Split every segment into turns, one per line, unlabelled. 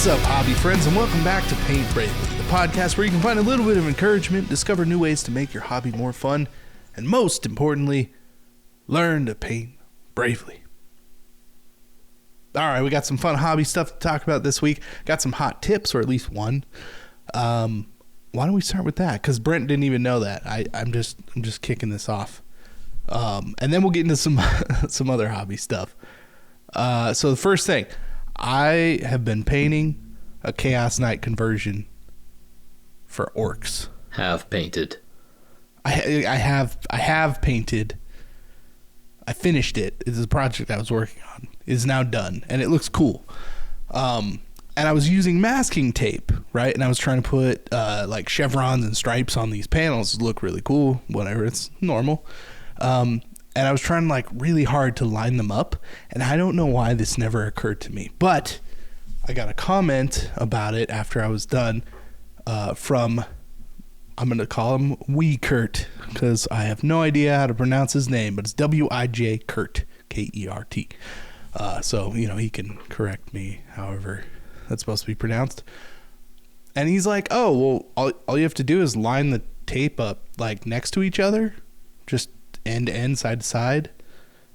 What's up, hobby friends, and welcome back to Paint Bravely, the podcast where you can find a little bit of encouragement, discover new ways to make your hobby more fun, and most importantly, learn to paint bravely. All right, we got some fun hobby stuff to talk about this week. Got some hot tips, or at least one. Why don't we start with that? Because Brent didn't even know that. I'm just kicking this off, and then we'll get into some some other hobby stuff. So the first thing, I have been painting a Chaos Knight conversion for orcs.
Have painted.
I have painted. I finished it. It's a project I was working on. It's now done, and it looks cool. And I was using masking tape, right? And I was trying to put like chevrons and stripes on these panels to look really cool. Whatever, it's normal. And I was trying like really hard to line them up, and I don't know why this never occurred to me. But I got a comment about it after I was done from, I'm going to call him Wee Kurt, because I have no idea how to pronounce his name, but it's W-I-J Kurt, K-E-R-T. So, you know, he can correct me however that's supposed to be pronounced. And he's like, oh, well, all you have to do is line the tape up like next to each other, just end to end, side to side,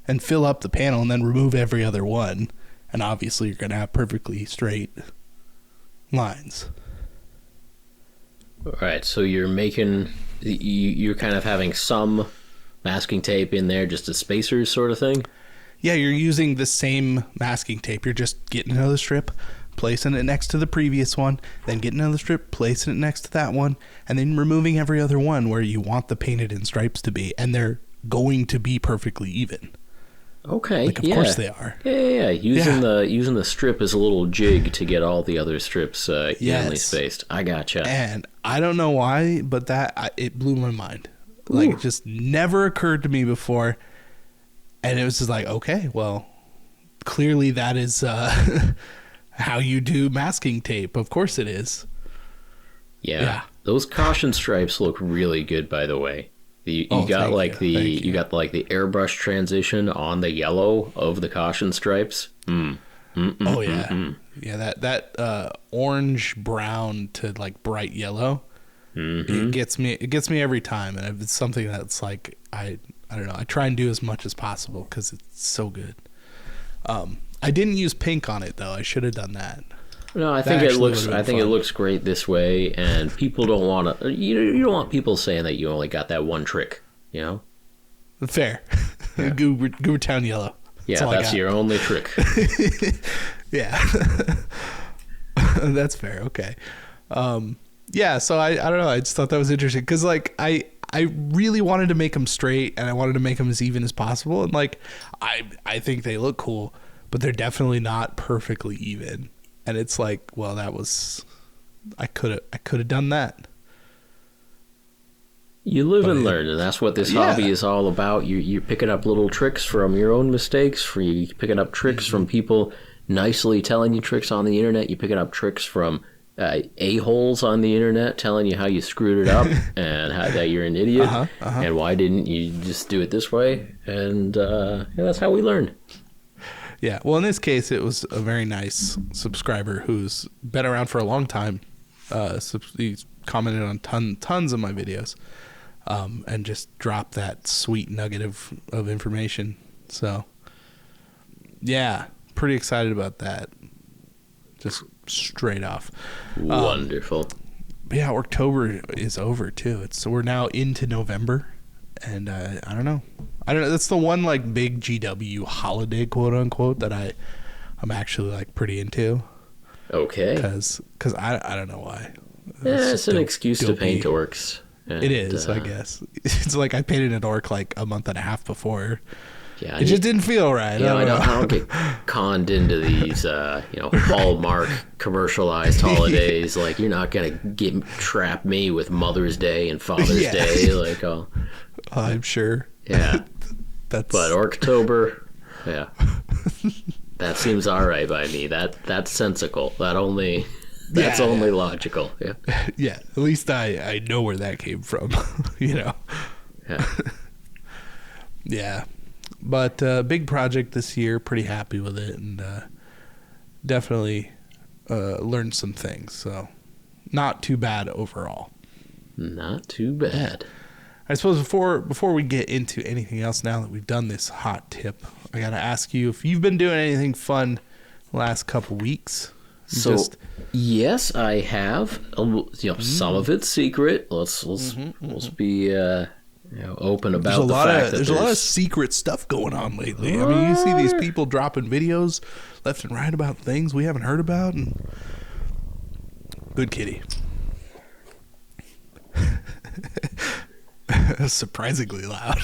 and fill up the panel, and then remove every other one, and obviously you're going to have perfectly straight lines.
All right, so you're kind of having some masking tape in there, just as spacers sort of thing?
Yeah, you're using the same masking tape. You're just getting another strip, placing it next to the previous one, then getting another strip, placing it next to that one, and then removing every other one where you want the painted in stripes to be, and they're going to be perfectly even.
Okay,
like, of course they are.
Yeah. Using the strip as a little jig to get all the other strips evenly spaced. I gotcha.
And I don't know why, but it blew my mind. Ooh. Like, it just never occurred to me before. And it was just like, okay, well, clearly that is how you do masking tape. Of course it is.
Yeah. Those caution stripes look really good, by the way. You got the airbrush transition on the yellow of the caution stripes.
Yeah, that orange brown to like bright yellow. It gets me every time, and it's something that's like I don't know. I try and do as much as possible because it's so good. I didn't use pink on it though. I should have done that.
No, I think it looks great this way, and people don't want to. You don't want people saying that you only got that one trick. You know.
Fair. Yeah. Goobertown yellow.
That's your only trick.
Yeah. That's fair. Okay. Yeah. So I don't know. I just thought that was interesting because like I really wanted to make them straight, and I wanted to make them as even as possible, and like I think they look cool, but they're definitely not perfectly even. And it's like, well, I could have done that.
You live and learn, and that's what this hobby is all about. You're picking up little tricks from your own mistakes. You're picking up tricks from people nicely telling you tricks on the internet. You're picking up tricks from a-holes on the internet telling you how you screwed it up and that you're an idiot. And why didn't you just do it this way? And that's how we learn.
Yeah, well, in this case, it was a very nice subscriber who's been around for a long time. He's commented on tons of my videos, and just dropped that sweet nugget of information. So, yeah, pretty excited about that. Just straight off.
Wonderful.
Yeah, October is over too. We're now into November, and I don't know. That's the one like big GW holiday, quote unquote, that I'm actually like pretty into.
Okay.
Because I don't know why.
It's an excuse to paint orcs. And,
it is, I guess. It's like I painted an orc like a month and a half before.
Yeah,
it just didn't feel right.
I don't get conned into these, Hallmark commercialized holidays. Like, you're not gonna trap me with Mother's Day and Father's Day. Like,
I'm sure.
Yeah, but Orctober, that seems all right by me. That's sensical. That's only logical. Yeah.
Yeah. At least I know where that came from. You know.
Yeah.
Yeah. But big project this year. Pretty happy with it, and definitely learned some things. So not too bad overall.
Not too bad.
I suppose before we get into anything else, now that we've done this hot tip, I got to ask you if you've been doing anything fun the last couple weeks.
So, yes, I have. Some of it's secret. Let's be open about the fact that
there's a lot of secret stuff going on lately. I mean, you see these people dropping videos left and right about things we haven't heard about. And good kitty. Surprisingly loud.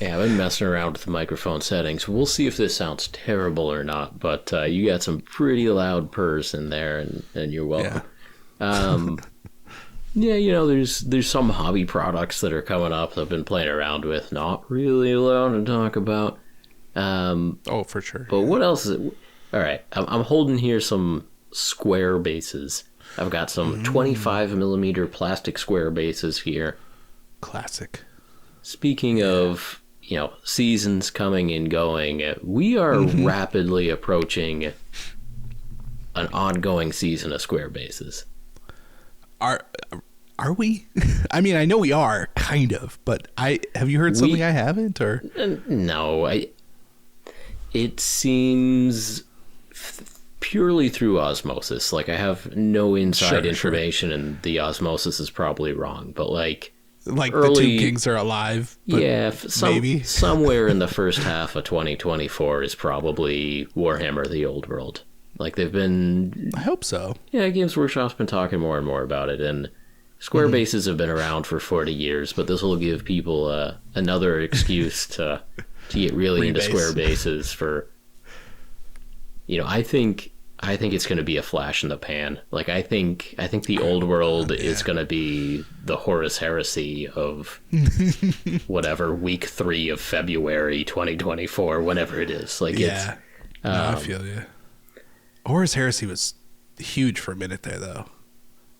Yeah, I've been messing around with the microphone settings. We'll see if this sounds terrible or not, but you got some pretty loud purrs in there, and you're welcome. Yeah. There's some hobby products that are coming up that I've been playing around with. Not really allowed to talk about.
For sure.
But what else is it? All right, I'm holding here some square bases. I've got some 25 millimeter plastic square bases here.
Classic.
Speaking of, seasons coming and going, we are rapidly approaching an ongoing season of square bases.
Are we? I mean, I know we are, kind of, but have you heard something I haven't, or?
No, it seems purely through osmosis. Like, I have no inside information, and the osmosis is probably wrong, but like
the two kings are alive. But
yeah,
maybe
somewhere in the first half of 2024 is probably Warhammer The Old World. Like, they've been...
I hope so.
Yeah, Games Workshop's been talking more and more about it, and square bases have been around for 40 years, but this will give people another excuse to get really into square bases for... I think it's going to be a flash in the pan. Like, I think the Old World is going to be the Horus Heresy of whatever week 3 of February 2024, whenever it is. Like,
yeah, I feel you. Horus Heresy was huge for a minute there, though.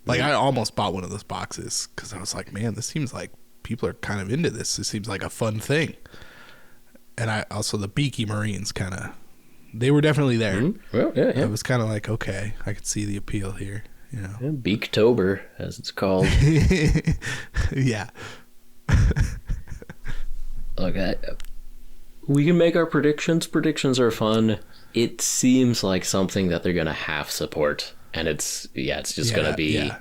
Like, I almost bought one of those boxes because I was like, man, this seems like people are kind of into this. This seems like a fun thing. And the Beaky Marines they were definitely there.
Mm-hmm. Well, yeah.
It was kind of like, okay, I could see the appeal here. Yeah,
Beaktober, as it's called.
Yeah.
Okay. We can make our predictions. Predictions are fun. It seems like something that they're going to half support. And it's just going to be... Yeah.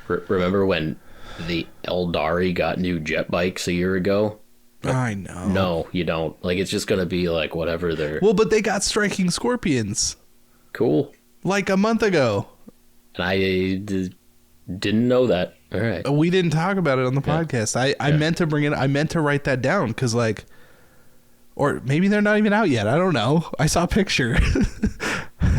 Remember when the Eldari got new jet bikes a year ago?
I know.
No, you don't. Like, it's just going to be like whatever they're...
Well, but they got striking scorpions.
Cool.
Like a month ago.
And I didn't know that. All right.
We didn't talk about it on the podcast. I meant to bring it... I meant to write that down because, like... Or maybe they're not even out yet. I don't know. I saw a picture.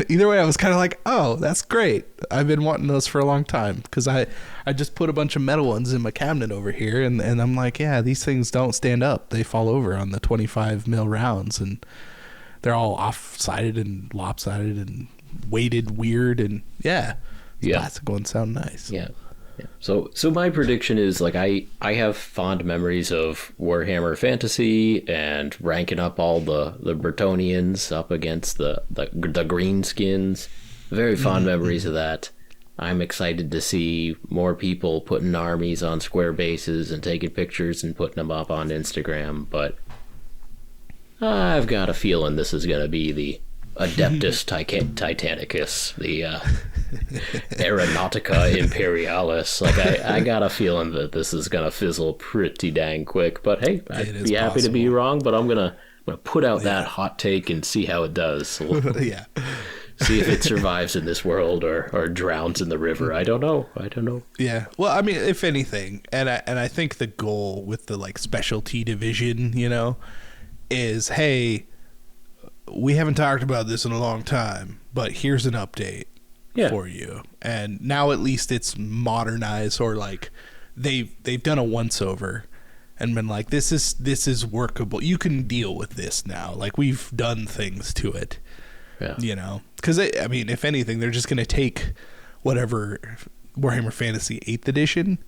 Either way, I was kind of like, oh, that's great. I've been wanting those for a long time because I just put a bunch of metal ones in my cabinet over here, and I'm like, yeah, these things don't stand up. They fall over on the 25 mil rounds, and they're all off-sided and lopsided and weighted weird, and plastic ones sound nice.
Yeah. Yeah. So my prediction is, like, I have fond memories of Warhammer Fantasy and ranking up all the Bretonnians up against the Greenskins. Very fond memories of that. I'm excited to see more people putting armies on square bases and taking pictures and putting them up on Instagram, but I've got a feeling this is going to be the Adeptus Titanicus, the Aeronautica Imperialis. Like, I got a feeling that this is gonna fizzle pretty dang quick. But hey, I'd be happy to be wrong. But I'm gonna put out that hot take and see how it does. So
yeah.
See if it survives in this world or drowns in the river. I don't know.
Yeah. Well, I mean, if anything, and I think the goal with the, like, specialty division, is, hey, we haven't talked about this in a long time, but here's an update for you. And now at least it's modernized, or like they've done a once over and been like, this is workable. You can deal with this now. Like, we've done things to it. Yeah. Because I mean, if anything, they're just gonna take whatever Warhammer Fantasy 8th edition,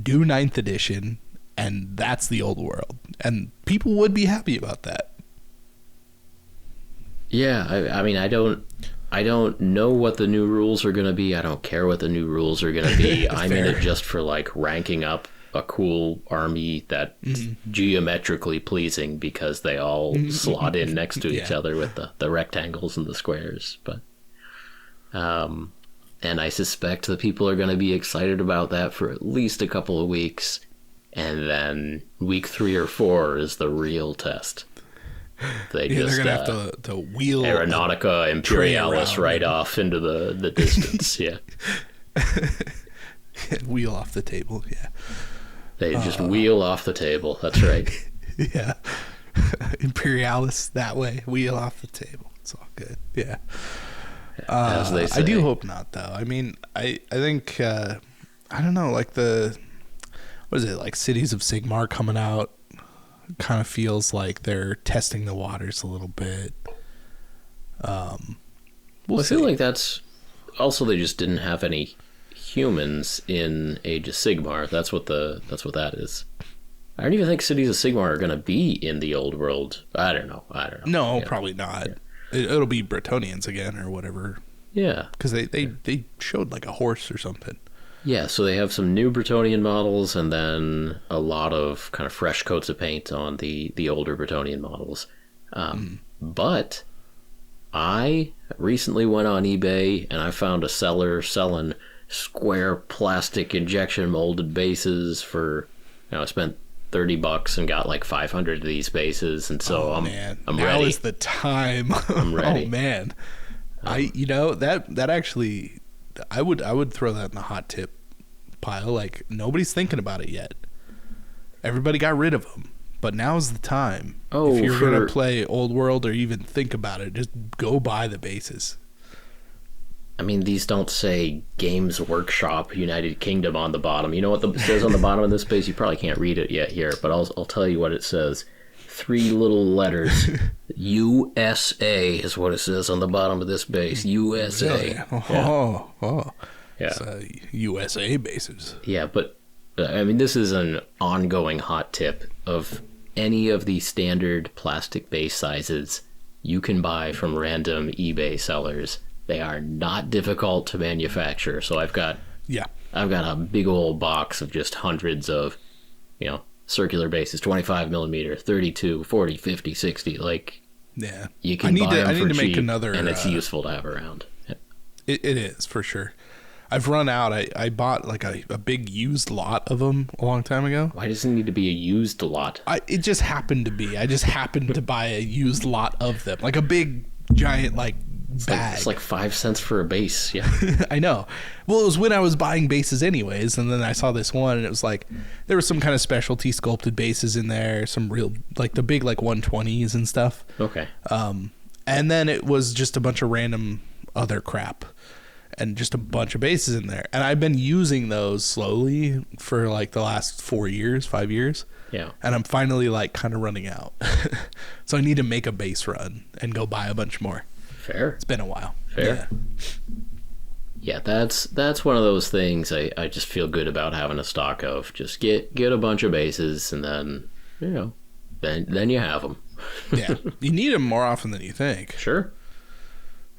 do 9th edition, and that's the Old World, and people would be happy about that.
Yeah, I mean, I don't I don't know what the new rules are going to be. I don't care what the new rules are going to be. I'm in it just for like ranking up a cool army that's geometrically pleasing because they all slot in next to each other with the rectangles and the squares. But and I suspect the people are going to be excited about that for at least a couple of weeks, and then week 3 or 4 is the real test. They're gonna
have to wheel
Aeronautica Imperialis right off into the distance. Yeah.
Wheel off the table. Yeah.
They just wheel off the table. That's right.
Yeah. Imperialis that way. Wheel off the table. It's all good. Yeah.
As they say.
I do hope not, though. I mean, I think I don't know, like what is it, like Cities of Sigmar coming out kind of feels like they're testing the waters a little bit. We'll see.
I feel like that's also, they just didn't have any humans in Age of Sigmar. That's what that is. I don't even think Cities of Sigmar are going to be in the Old World. I don't know.
No,
yeah.
Probably not. Yeah. It'll be Bretonnians again or whatever.
Yeah.
Because they showed like a horse or something.
Yeah, so they have some new Bretonnian models and then a lot of kind of fresh coats of paint on the older Bretonnian models. But I recently went on eBay and I found a seller selling square plastic injection molded bases for, I spent $30 and got like 500 of these bases, and so I'm ready.
Now is the time.
I'm ready.
Oh man, that actually, I would throw that in the hot tip pile. Like, nobody's thinking about it yet. Everybody got rid of them, but now's the time. If you're gonna play Old World or even think about it, just go buy the bases.
I mean, these don't say Games Workshop United Kingdom on the bottom. You know what it says on the bottom of this base? You probably can't read it yet here, but I'll tell you what it says. 3 little letters. USA is what it says on the bottom of this base. USA.
Oh.
Yeah.
It's, USA bases.
Yeah, but I mean, this is an ongoing hot tip of any of the standard plastic base sizes you can buy from random eBay sellers. They are not difficult to manufacture. So I've got a big old box of just hundreds of, circular bases, 25 millimeter, 32, 40, 50, 60. Like,
yeah,
you can buy them for cheap,
make another,
and it's useful to have around. Yeah.
It is for sure. I've run out. I bought like a big used lot of them a long time ago.
Why does it need to be a used lot?
It just happened to be. I just happened to buy a used lot of them, like a big giant bag.
It's like 5 cents for a base. Yeah.
I know. Well, it was when I was buying bases anyways, and then I saw this one, and it was like there was some kind of specialty sculpted bases in there, some real, like the big 120s and stuff.
Okay.
And then it was just a bunch of random other crap and just a bunch of bases in there. And I've been using those slowly for the last 5 years.
Yeah.
And I'm finally kind of running out. So I need to make a base run and go buy a bunch more.
Fair.
It's been a while.
Fair. Yeah, that's one of those things I just feel good about having a stock of. Just get a bunch of bases, and then, then you have them.
Yeah. You need them more often than you think.
Sure.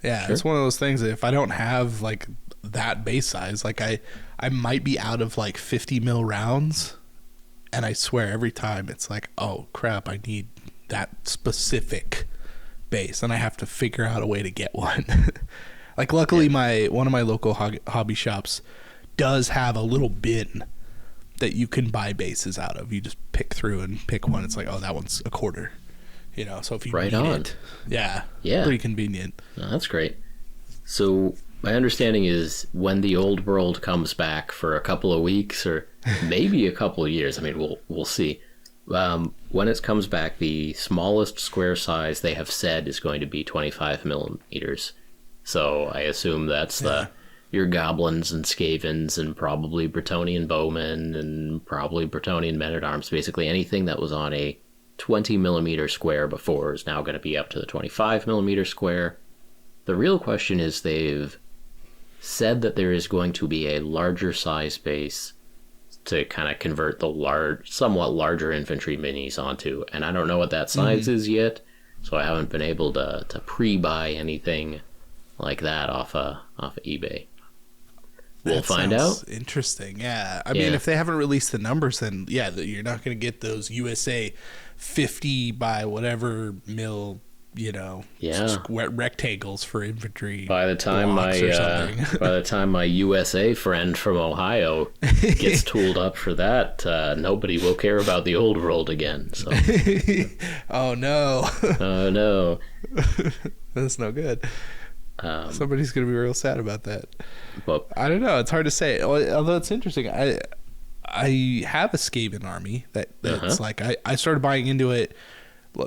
Yeah, sure. It's one of those things that if I don't have that base size, I might be out of 50 mil rounds, and I swear every time it's oh crap, I need that specific base, and I have to figure out a way to get one. Luckily, one of my local hobby shops does have a little bin that you can buy bases out of. You just pick through and pick one. It's that one's a quarter. So if you need it, yeah, pretty convenient.
Oh, that's great. So my understanding is when the Old World comes back for a couple of weeks or maybe a couple of years. I mean, we'll see. When it comes back, the smallest square size they have said is going to be 25 millimeters. So I assume that's your goblins and scavens and probably Bretonnian bowmen and probably Bretonnian men-at-arms. Basically anything that was on a 20 millimeter square before is now going to be up to the 25 millimeter square. The real question is, they've said that there is going to be a larger size base to kind of convert the somewhat larger infantry minis onto, and I don't know what that size is yet, so I haven't been able to pre-buy anything like that off of eBay. We'll
That
find
sounds
out.
Interesting. Yeah. I mean, if they haven't released the numbers, then yeah, you're not going to get those USA 50 by whatever mil, square rectangles for infantry.
By the time my USA friend from Ohio gets tooled up for that, nobody will care about the old world again. So.
Oh no.
Oh no.
That's no good. Somebody's gonna be real sad about that.
But
I don't know. It's hard to say. Although it's interesting. I have a Skaven army that's like I started buying into it.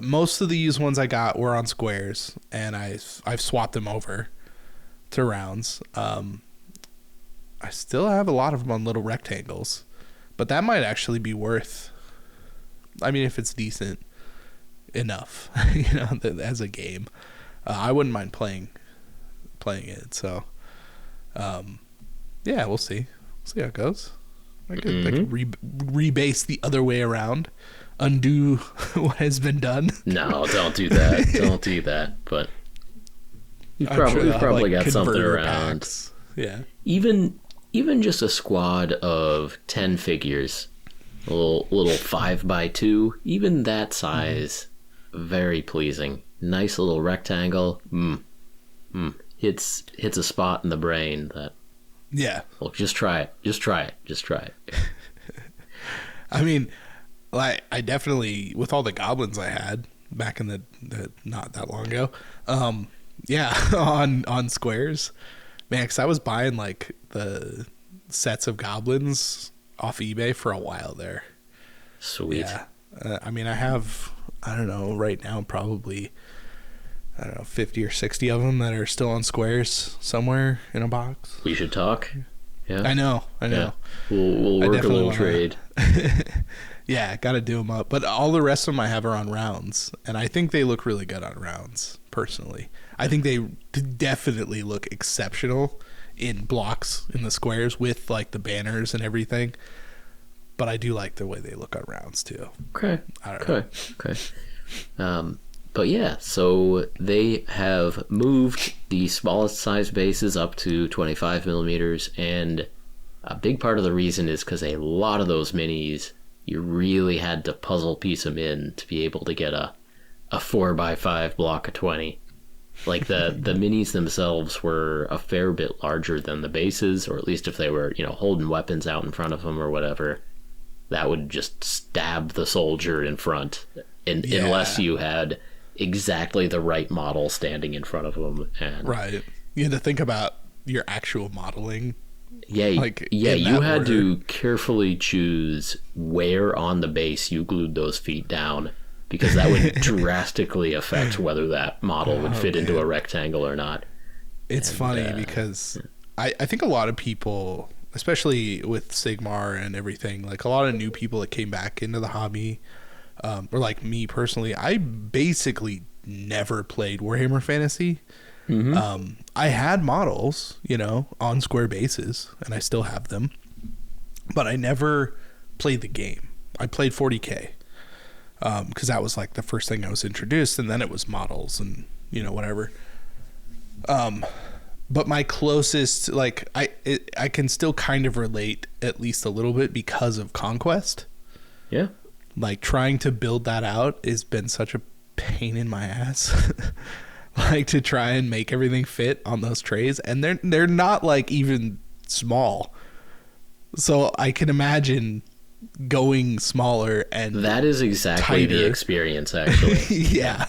Most of the used ones I got were on squares, and I've swapped them over to rounds. I still have a lot of them on little rectangles, but that might actually be worth. I mean, if it's decent enough, as a game, I wouldn't mind playing it. So, yeah, we'll see. See how it goes. I could rebase the other way around, undo what has been done.
No, don't do that. Don't do that. But we've probably got something around.
Packs. Yeah.
Even just a squad of 10 figures, a little 5x2, even that size, very pleasing. Nice little rectangle. Hits a spot in the brain that.
Yeah.
Well, just try it. Just try it.
I mean, like, I definitely, with all the goblins I had back in the not that long ago, yeah, on squares, man, because I was buying like the sets of goblins off eBay for a while there.
Sweet.
Yeah. I mean, I have, I don't know, right now probably, 50 or 60 of them that are still on squares somewhere in a box.
We should talk. Yeah.
I know.
Yeah. We'll work a little trade.
Yeah, got to do them up. But all the rest of them I have are on rounds, and I think they look really good on rounds, personally. I think they definitely look exceptional in blocks in the squares with, like, the banners and everything. But I do like the way they look on rounds, too.
Okay.
I don't know.
Okay. But yeah, so they have moved the smallest size bases up to 25 millimeters, and a big part of the reason is because a lot of those minis, you really had to puzzle piece them in to be able to get a 4x5 block of 20. Like the minis themselves were a fair bit larger than the bases, or at least if they were, holding weapons out in front of them or whatever, that would just stab the soldier in front, unless you had exactly the right model standing in front of them. And
right. You had to think about your actual modeling.
Yeah, you had to carefully choose where on the base you glued those feet down, because that would drastically affect whether that model would fit into a rectangle or not.
It's funny because I think a lot of people, especially with Sigmar and everything, like a lot of new people that came back into the hobby, or like me personally, I basically never played Warhammer Fantasy. I had models, on square bases, and I still have them, but I never played the game. I played 40K, because that was like the first thing I was introduced, and then it was models and, whatever. But my closest, like, I can still kind of relate at least a little bit because of Conquest.
Yeah.
Like, trying to build that out has been such a pain in my ass. Like, to try and make everything fit on those trays, and they're not like even small. So I can imagine going smaller, and
that is exactly
tighter.
The experience, actually.
Yeah.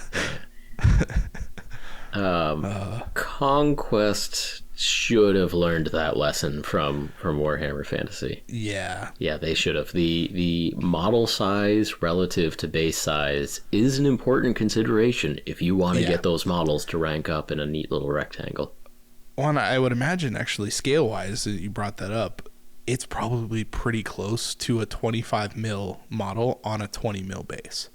Conquest should have learned that lesson from Warhammer Fantasy.
Yeah.
Yeah, they should have. The model size relative to base size is an important consideration if you want to get those models to rank up in a neat little rectangle.
Well, and I would imagine, actually, scale-wise, you brought that up, it's probably pretty close to a 25 mil model on a 20 mil base.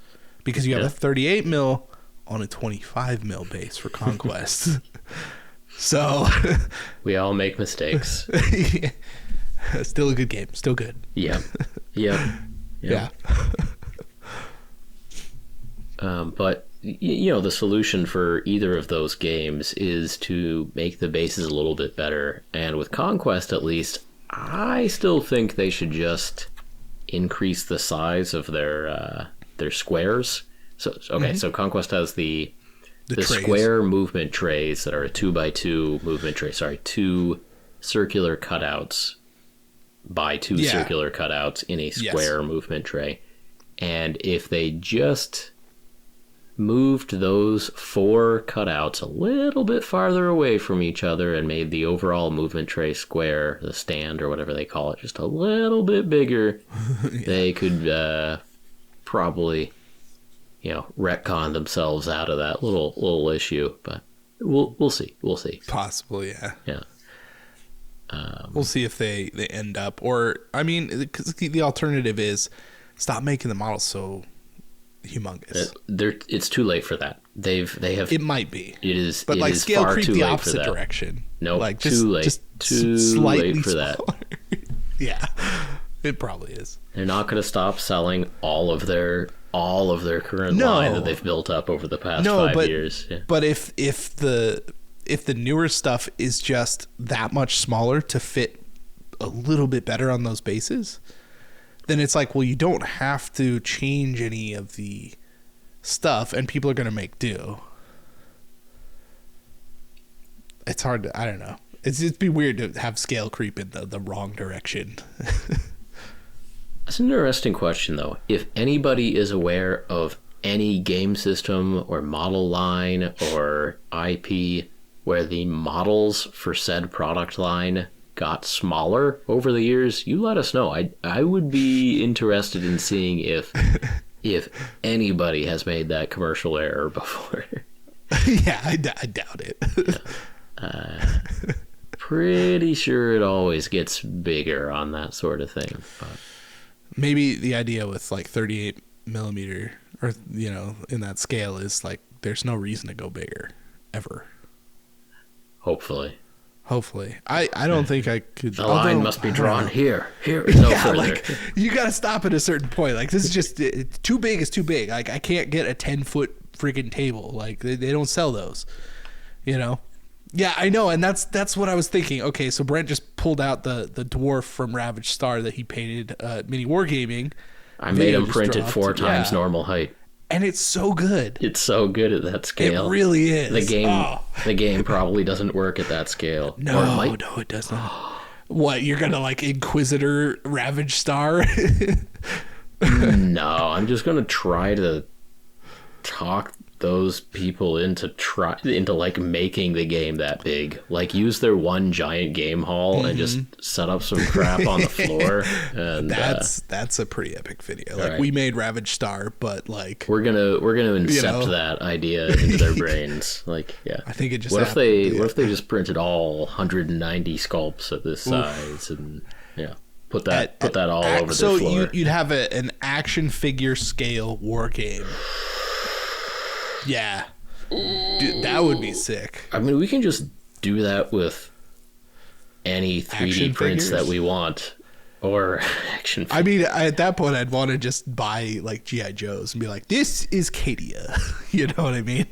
Because you have a 38 mil on a 25 mil base for Conquest. So
we all make mistakes.
Still a good game. Still good.
Yeah. Yeah.
Yeah.
But the solution for either of those games is to make the bases a little bit better. And with Conquest, at least, I still think they should just increase the size of their squares. So Conquest has the square movement trays that are a 2x2 movement tray. Sorry, 2 circular cutouts by 2 circular cutouts in a square movement tray. And if they just moved those 4 cutouts a little bit farther away from each other and made the overall movement tray square, the stand or whatever they call it, just a little bit bigger, they could probably, retcon themselves out of that little issue. But we'll see.
Possibly, yeah.
Yeah.
We'll see if they end up, or because the alternative is stop making the models so humongous.
It's too late for that. They have.
It might be.
It is.
But
it is
scale
far
creep
too
the
late
opposite
for that.
direction.
No,
too late.
Too late for that.
Yeah, it probably is.
They're not going to stop selling all of their current line that they've built up over the past 5 years. Yeah.
But if the newer stuff is just that much smaller to fit a little bit better on those bases, then it's like, well, you don't have to change any of the stuff, and people are going to make do. It's hard to, I don't know. It'd be weird to have scale creep in the wrong direction.
That's an interesting question, though. If anybody is aware of any game system or model line or IP where the models for said product line got smaller over the years, you let us know. I would be interested in seeing if anybody has made that commercial error before.
Yeah, I doubt it.
Pretty sure it always gets bigger on that sort of thing. But
maybe the idea with like 38 millimeter or in that scale is like there's no reason to go bigger ever.
Hopefully.
I don't think I could.
The line must be drawn here. Here is no further.
Like, you got to stop at a certain point. Like, this is just too big is too big. Like, I can't get a 10-foot freaking table. Like, they don't sell those. Yeah, I know, and that's what I was thinking. Okay, so Brent just pulled out the dwarf from Ravaged Star that he painted Mini Wargaming.
I made him print it 4 times normal height.
And it's so good.
It's so good at that scale.
It really is.
The game probably doesn't work at that scale.
No, it doesn't. What, you're going to like Inquisitor Ravaged Star?
No, I'm just going to try to talk those people into like making the game that big. Like, use their one giant game hall and just set up some crap on the floor. And
that's a pretty epic video. Like, we made Ravaged Star, but like
we're gonna incept that idea into their brains. Like, yeah.
I think it just
what if they just printed all 190 sculpts at this size and put that all over the floor. So
you'd have an action figure scale war game. Yeah. Dude, that would be sick.
I mean, we can just do that with any 3D
action
prints
figures?
that we want. Or action figures.
I mean, at that point, I'd want to just buy, like, G.I. Joes and be like, this is Cadia. You know what I mean?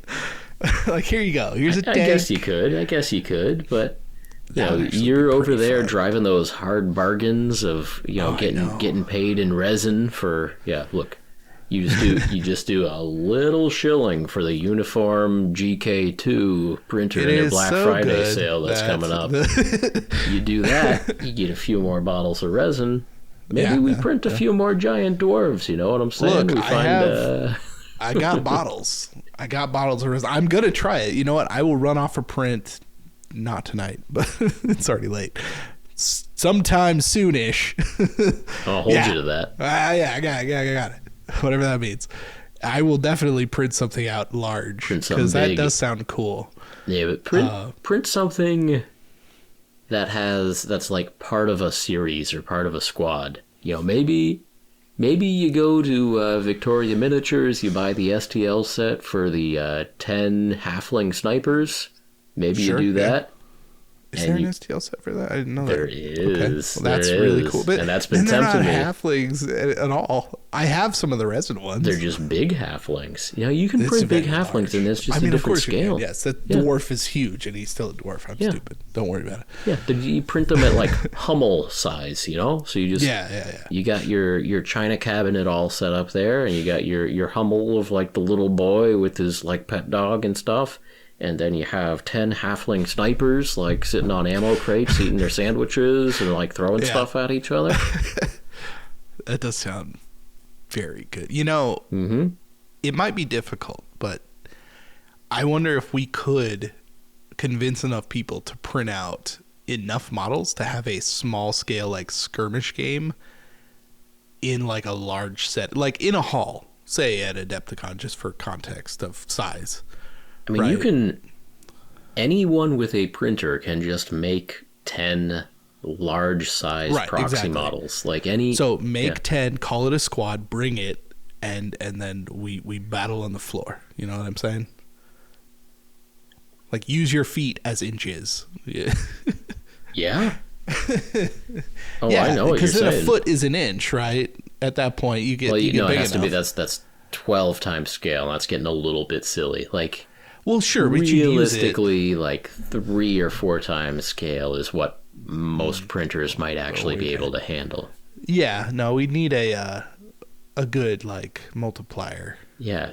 Like, here you go. Here's a tank.
I guess you could, but you're over there fun. Driving those hard bargains of, getting paid in resin for, look. You just do a little shilling for the uniform GK2 printer in their Black Friday sale that's coming up. You do that, you get a few more bottles of resin. Maybe we print a few more giant dwarves. You know what I'm saying?
Look, I got bottles. I got bottles of resin. I'm gonna try it. You know what? I will run off a print. Not tonight, but it's already late. Sometime soonish.
I'll hold you to that.
I got it. Whatever that means. I will definitely print something out large because that does sound cool.
Yeah, but print something that's like part of a series or part of a squad. Maybe you go to Victoria Miniatures, you buy the STL set for the 10 halfling snipers. Maybe you do that.
Is there an STL set for that? I didn't know
there
that.
is.
Okay. Well, that's really cool. But
and that's been tempting me.
They're not halflings at all. I have some of the resin ones.
They're just big halflings. You know, you can print big halflings, and it's just a different scale.
Yes, the dwarf is huge, and he's still a dwarf. I'm stupid. Don't worry about it.
Yeah, you print them at like Hummel size, you know? So you just...
Yeah.
You got your china cabinet all set up there, and you got your Hummel of like the little boy with his like pet dog and stuff. And then you have 10 halfling snipers like sitting on ammo crates eating their sandwiches and like throwing stuff at each other.
That does sound very good. You know, It might be difficult, but I wonder if we could convince enough people to print out enough models to have a small scale like skirmish game in like a large set, like in a hall, say at Adepticon, just for context of size.
I mean, you can... Anyone with a printer can just make 10 large-size proxy models. Like any...
So make 10, call it a squad, bring it, and then we battle on the floor. You know what I'm saying? Like, use your feet as inches. Yeah.
Yeah? Oh, yeah, I know what you're saying.
Because then a foot is an inch, right? At that point, you get...
Well,
you know,
it has to be... That's 12 times scale. That's getting a little bit silly. Like...
Well, sure, but
realistically, like 3 or 4 times scale is what most printers might actually be able to handle.
Yeah, no, we need a good like multiplier.
Yeah,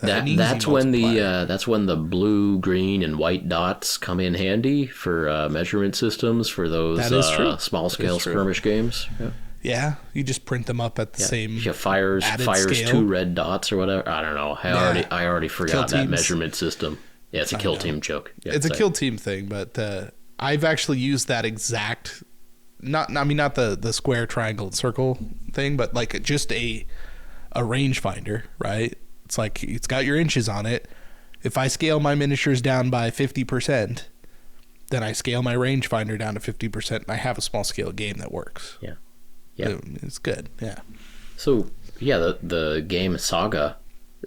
that's when the blue, green, and white dots come in handy for measurement systems for those small scale skirmish games.
Yeah, you just print them up at the same.
Yeah, fires
scale.
2 red dots or whatever. I don't know. I already forgot that measurement system. Yeah, it's a kill team joke. Yeah,
it's a kill team thing, but I've actually used that exact. Not the square, triangle, and circle thing, but like just a rangefinder, right? It's like it's got your inches on it. If I scale my miniatures down by 50%, then I scale my rangefinder down to 50%, and I have a small scale game that works.
Yeah.
It's good. Yeah.
So the game Saga,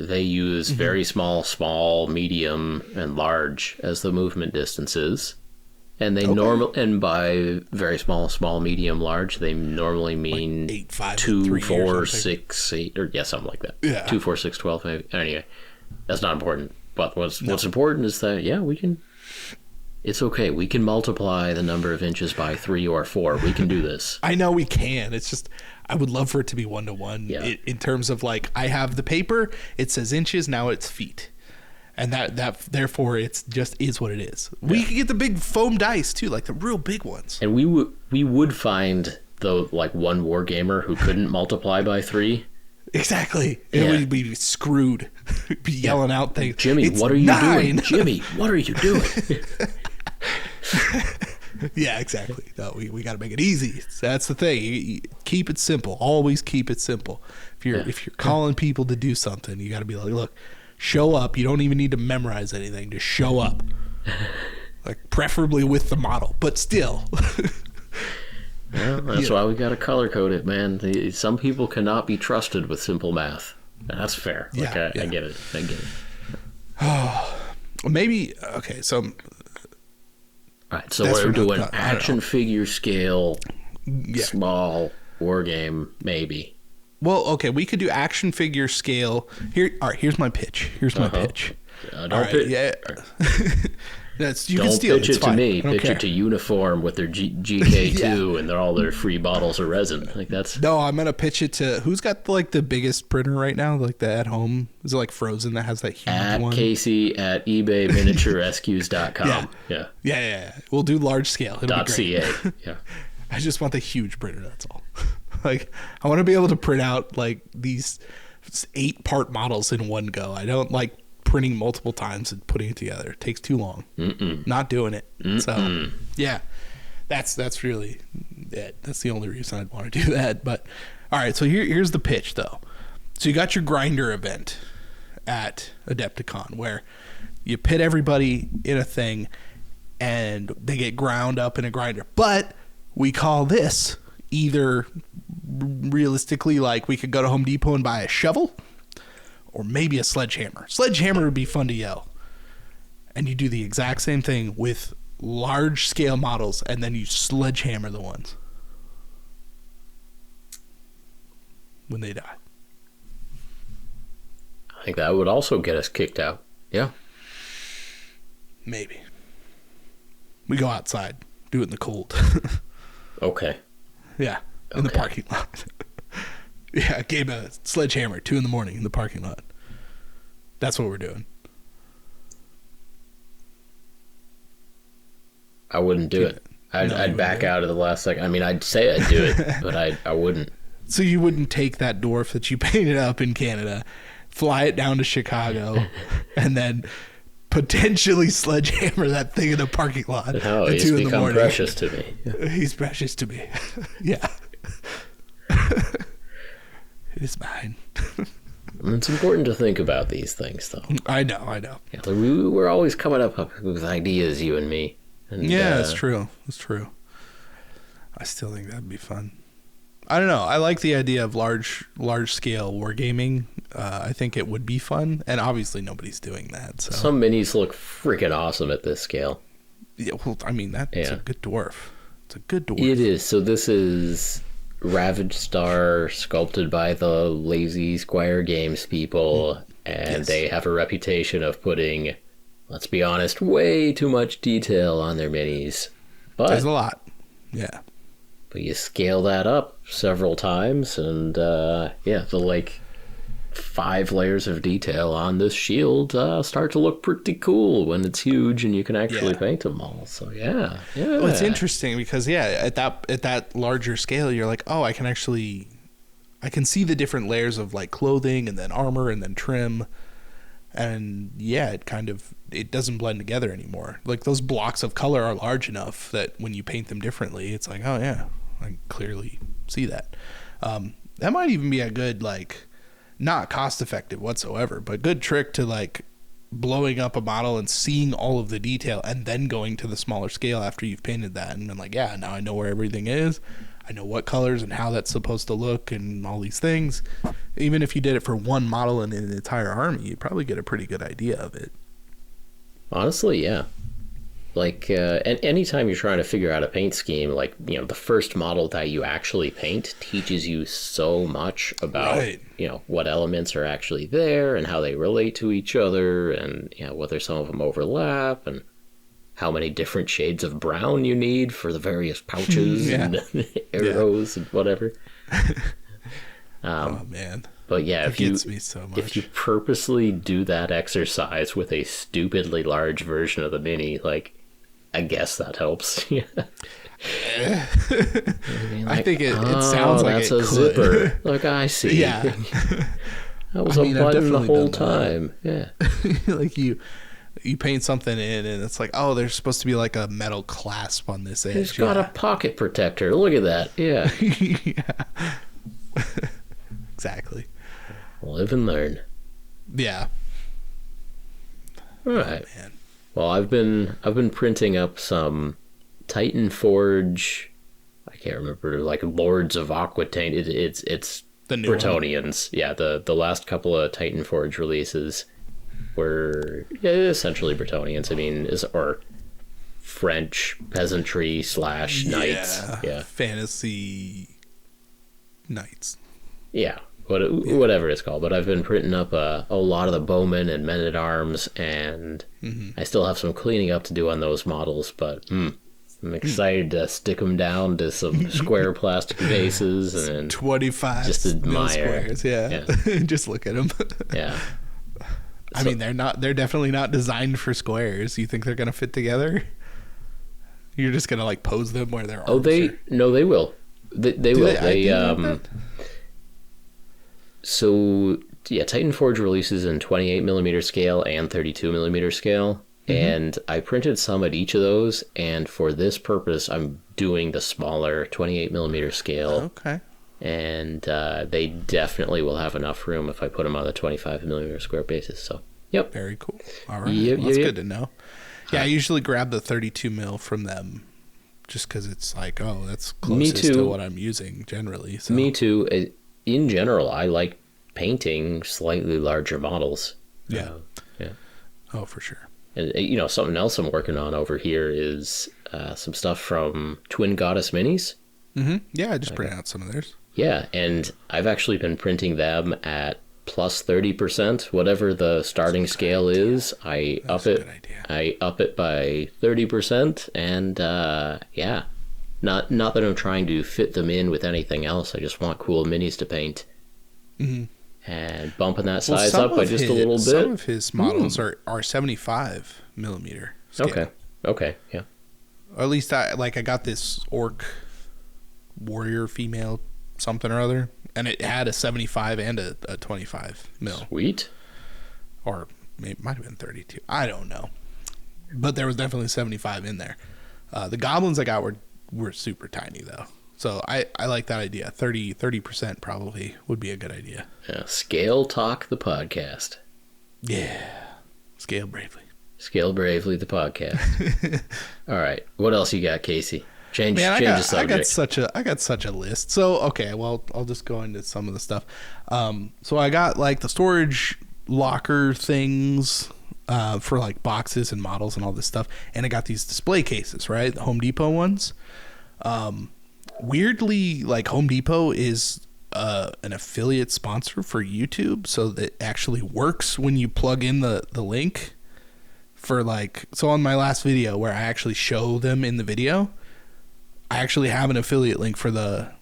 they use very small, medium, and large as the movement distances, and they and by very small, medium, large, they normally mean like 8, 5, 2, 4, 6, 8, or something like that. Yeah. 2, 4, 6, 12, maybe. Anyway, that's not important. But what's important is that we can. It's okay. We can multiply the number of inches by 3 or 4. We can do this.
I know we can. It's just I would love for it to be 1-to-1 in terms of like I have the paper. It says inches. Now it's feet, and that therefore it's just is what it is. Yeah. We could get the big foam dice too, like the real big ones.
And we would find the like one war gamer who couldn't multiply by 3.
Exactly. And we'd be screwed. We'd be yelling out things.
Jimmy, what are you doing? Jimmy, what are you doing?
Yeah, exactly. No, we got to make it easy. That's the thing. You keep it simple. Always keep it simple. If you're calling people to do something, you got to be like, look, show up. You don't even need to memorize anything. Just show up. Like preferably with the model, but still.
Well, that's why we got to color code it, man. Some people cannot be trusted with simple math. That's fair. I get it.
Oh, maybe. Okay, so.
All right, so we're doing action figure scale, small war game, maybe.
Well, okay, we could do action figure scale. Here, all right. Here's my pitch. Pitch.
Don't pitch.
Yeah. You
don't
can steal
pitch it to me. Pitch it to Uniform with their GK2 and all their free bottles of resin. Like that's.
No, I'm gonna pitch it to who's got like the biggest printer right now, like the at home. Is it like Frozen that has that huge one?
Casey at ebayminiaturesqs.com.
Yeah. We'll do large scale. It'll be great.
.ca. Yeah.
I just want the huge printer. That's all. Like I want to be able to print out like these 8-part models in one go. I don't like printing multiple times and putting it together. It takes too long. Not doing it. So yeah, that's really it. That's the only reason I'd want to do that. But all right, so here's the pitch though. So you got your grinder event at Adepticon where you pit everybody in a thing and they get ground up in a grinder. But we call this either realistically like we could go to Home Depot and buy a shovel or maybe a sledgehammer. Sledgehammer would be fun to yell. And you do the exact same thing with large scale models and then you sledgehammer the ones when they die.
I think that would also get us kicked out. Yeah.
Maybe. We go outside, do it in the cold.
Okay.
Yeah, in the parking lot. Yeah, game a sledgehammer, 2 a.m. in the parking lot. That's what we're doing.
I wouldn't do it. I'd back out at the last second. I mean, I'd say I'd do it, but I wouldn't.
So you wouldn't take that dwarf that you painted up in Canada, fly it down to Chicago, and then potentially sledgehammer that thing in the parking lot at 2
he's
in the morning.
Precious to me.
He's precious to me. Yeah. It is mine.
It's important to think about these things, though.
I know.
Yeah, we're always coming up with ideas, you and me. And,
yeah, it's true. It's true. I still think that'd be fun. I don't know. I like the idea of large scale wargaming. I think it would be fun, and obviously nobody's doing that. So
some minis look freaking awesome at this scale.
Yeah, well, I mean that's a good dwarf. It's a good dwarf.
It is. So this is Ravaged Star, sculpted by the Lazy Squire Games people, and they have a reputation of putting, let's be honest, way too much detail on their minis. But
there's a lot. Yeah.
But you scale that up several times, and the 5 layers of detail on this shield start to look pretty cool when it's huge and you can actually paint them all. So yeah.
Well, it's interesting because at that larger scale, you're like, oh, I can see the different layers of like clothing and then armor and then trim, and it doesn't blend together anymore. Like those blocks of color are large enough that when you paint them differently, it's like, oh yeah, I clearly see that. That might even be a good, like, not cost effective whatsoever, but good trick to like blowing up a model and seeing all of the detail and then going to the smaller scale after you've painted that and then like, yeah, now I know where everything is. I know what colors and how that's supposed to look and all these things. Even if you did it for one model in an entire army, you'd probably get a pretty good idea of it.
Honestly, yeah. Like, anytime you're trying to figure out a paint scheme, like, the first model that you actually paint teaches you so much about, what elements are actually there and how they relate to each other and, whether some of them overlap and how many different shades of brown you need for the various pouches and arrows and whatever.
Oh, man.
But yeah,
if you
purposely do that exercise with a stupidly large version of the mini, like, I guess that helps. I
think it sounds like
that's
it
a
could.
Zipper. Like, I see.
Yeah.
That was a button the whole time. Yeah.
Like you paint something in and it's like, oh, there's supposed to be like a metal clasp on this edge.
It's got a pocket protector. Look at that. Yeah.
Exactly.
Live and learn.
Yeah.
All right.
Oh, man.
Well, I've been printing up some Titan Forge. I can't remember, like Lords of Aquitaine. It's
the new
Bretonnians. One. Yeah, the last couple of Titan Forge releases were essentially Bretonnians. I mean, or French peasantry / knights. Yeah.
Fantasy knights.
Yeah. Whatever it's called, but I've been printing up a lot of the bowmen and men-at-arms, and I still have some cleaning up to do on those models, but I'm excited to stick them down to some square plastic bases and
25
just admire
squares, yeah. Just look at them.
Yeah.
I mean, they're definitely not designed for squares. You think they're going to fit together? You're just going to like pose them where they're
No, they will. They will. So, yeah, Titan Forge releases in 28mm scale and 32mm scale, and I printed some at each of those, and for this purpose, I'm doing the smaller 28mm scale.
Okay.
And they definitely will have enough room if I put them on the 25mm square basis, so, yep.
Very cool. All right. That's good to know. Yeah, I usually grab the 32mm from them just because it's like, oh, that's closest to what I'm using generally. So.
Me too. In general, I like painting slightly larger models.
Yeah. Oh, for sure.
And, something else I'm working on over here is some stuff from Twin Goddess Minis.
Mm-hmm. Yeah, I just printed out some of theirs.
Yeah, and I've actually been printing them at plus 30%, whatever the starting scale is. I up it by 30%, and yeah. Not that I'm trying to fit them in with anything else. I just want cool minis to paint. Mm-hmm. And bumping that size up by just a little bit.
Some of his models are 75 millimeter scale.
Okay, yeah.
Or at least I got this orc warrior female something or other, and it had a 75 and a 25 mil.
Sweet.
Or it might have been 32. I don't know. But there was definitely 75 in there. The goblins I got were super tiny though. So I like that idea. 30% probably would be a good idea.
Yeah, Scale Talk the podcast.
Yeah. Scale bravely.
Scale bravely the podcast. All right. What else you got, Casey? Change the subject.
I got such a list. So okay, well I'll just go into some of the stuff. So I got like the storage locker things for like boxes and models and all this stuff, and I got these display cases, right? The Home Depot ones. Weirdly, like Home Depot is an affiliate sponsor for YouTube, so that actually works when you plug in the link for so on my last video where I actually show them in the video, I actually have an affiliate link for the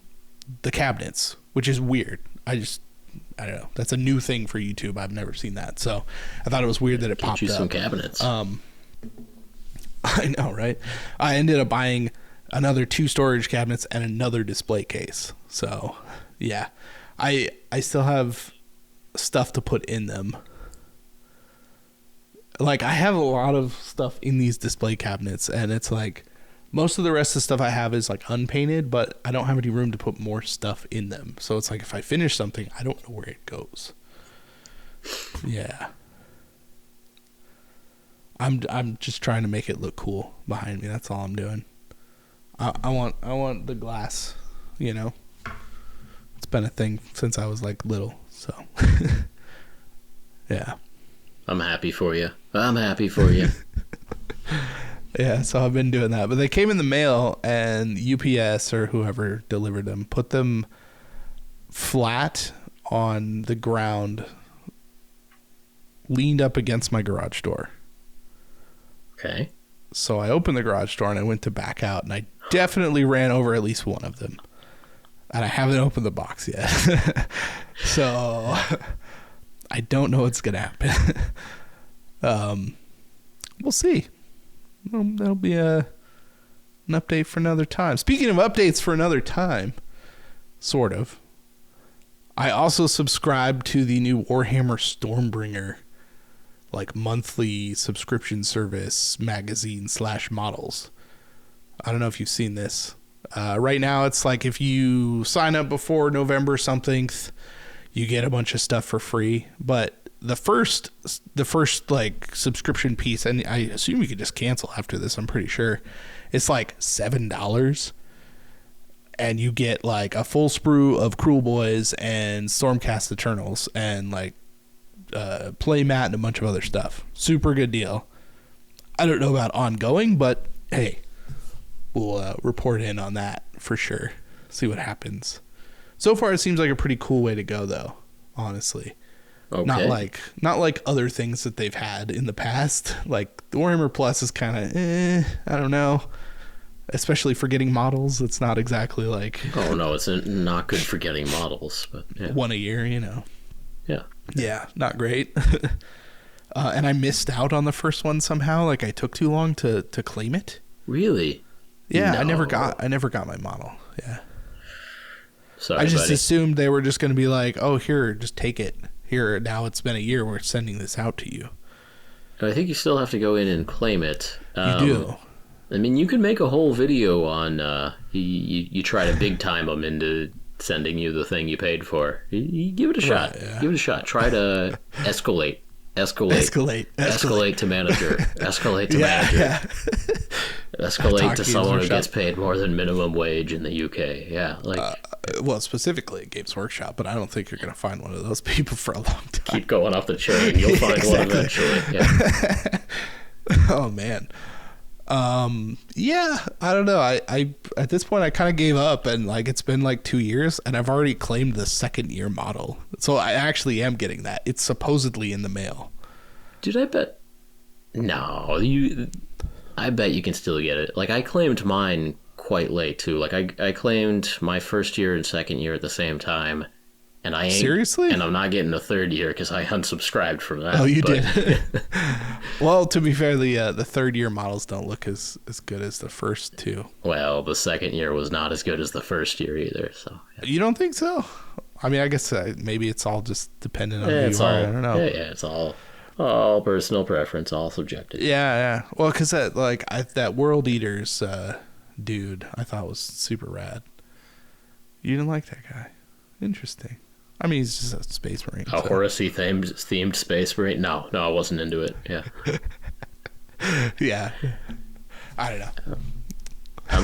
cabinets, which is weird. I don't know. That's a new thing for YouTube. I've never seen that. So I thought it was weird that it popped up.
Some cabinets.
I know, right? I ended up buying another 2 storage cabinets and another display case. So yeah, I still have stuff to put in them. Like I have a lot of stuff in these display cabinets, and it's like most of the rest of the stuff I have is like unpainted, but I don't have any room to put more stuff in them. So it's like if I finish something, I don't know where it goes. Yeah. I'm just trying to make it look cool behind me. That's all I'm doing. I want the glass, It's been a thing since I was like little, so yeah.
I'm happy for you.
Yeah, so I've been doing that. But they came in the mail, and UPS or whoever delivered them put them flat on the ground, leaned up against my garage door.
Okay.
So I opened the garage door and I went to back out, and I definitely ran over at least one of them. And I haven't opened the box yet. So I don't know what's going to happen. We'll see. That'll be an update for another time. Speaking of updates for another time, sort of, I also subscribe to the new Warhammer Stormbringer, monthly subscription service magazine / models. I don't know if you've seen this. Right now, it's like if you sign up before November something, you get a bunch of stuff for free. But the first subscription piece, and I assume you could just cancel after this, I'm pretty sure, it's like $7, and you get like a full sprue of Cruel Boys and Stormcast Eternals and play mat and a bunch of other stuff. Super good deal. I don't know about ongoing, but hey, we'll report in on that for sure. See what happens. So far, it seems like a pretty cool way to go, though. Honestly. Okay. Not like other things that they've had in the past. Like the Warhammer Plus is kind of I don't know. Especially for getting models, it's not exactly like.
Oh no, it's not good for getting models, but yeah.
One a year,
Yeah.
Yeah, not great. And I missed out on the first one somehow. Like I took too long to claim it.
Really?
Yeah,
no.
I never got my model. Yeah.
Sorry,
I just assumed they were just going to be like, oh, here, just take it. Here, now it's been a year, we're sending this out to you.
I think you still have to go in and claim it.
You do.
I mean, you could make a whole video on you try to big time them into sending you the thing you paid for. You give it a shot.
Right, yeah.
Give it a shot. Try to escalate to manager. Escalate to manager. Yeah. Escalate to someone who gets paid more than minimum wage in the UK. Yeah,
well, specifically at Games Workshop, but I don't think you're going to find one of those people for a long time.
Keep going up the chain. You'll find one eventually. Yeah.
Oh man. Yeah, I don't know. I at this point I kind of gave up, and like it's been like 2 years, and I've already claimed the second year model. So I actually am getting that. It's supposedly in the mail.
Dude, I bet. No, I bet you can still get it. Like I claimed mine quite late too. Like I claimed my first year and second year at the same time. And I ain't,
seriously?
And I'm not getting a third year because I unsubscribed from that.
Oh, you did. Well, to be fair, the third year models don't look as good as the first two.
Well, the second year was not as good as the first year either. So yeah.
You don't think so? I mean, I guess maybe it's all just dependent on who you are. I don't know.
Yeah, it's all personal preference, all subjective.
Yeah. Well, because that World Eaters dude, I thought was super rad. You didn't like that guy? Interesting. I mean, he's just a space marine.
A Horace themed space marine? No, I wasn't into it. Yeah.
Yeah. I don't know.